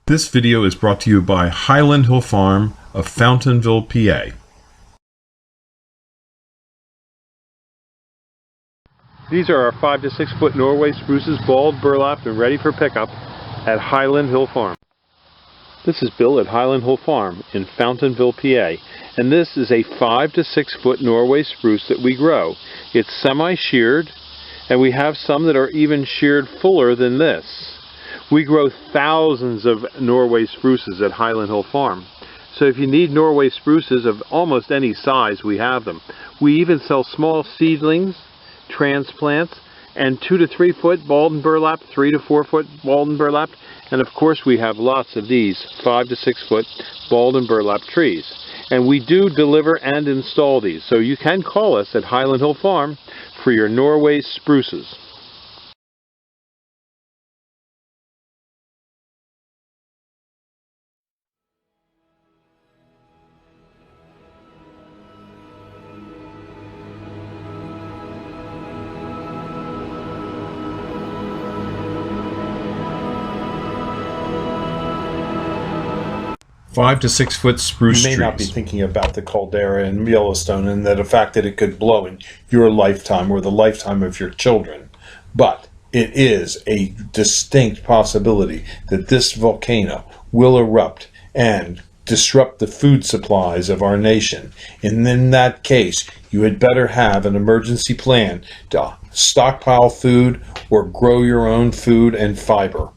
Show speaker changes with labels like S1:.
S1: This video is brought to you by Highland Hill Farm of Fountainville, PA.
S2: These are our 5 to 6 foot Norway spruces, bald, burlapped, and ready for pickup at Highland Hill Farm. This is Bill at Highland Hill Farm in Fountainville, PA, and this is a 5 to 6 foot Norway spruce that we grow. It's semi-sheared, and we have some that are even sheared fuller than this. We grow thousands of Norway spruces at Highland Hill Farm. So if you need Norway spruces of almost any size, we have them. We even sell small seedlings, transplants, and 2 to 3 foot bald and burlapped, 3 to 4 foot bald and burlapped, and of course we have lots of these 5 to 6 foot bald and burlapped trees. And we do deliver and install these, so you can call us at Highland Hill Farm for your Norway spruces.
S1: Five to 6 foot spruce
S3: trees. You may not be thinking about the caldera in Yellowstone and the fact that it could blow in your lifetime or the lifetime of your children. But it is a distinct possibility that this volcano will erupt and disrupt the food supplies of our nation. And in that case, you had better have an emergency plan to stockpile food or grow your own food and fiber.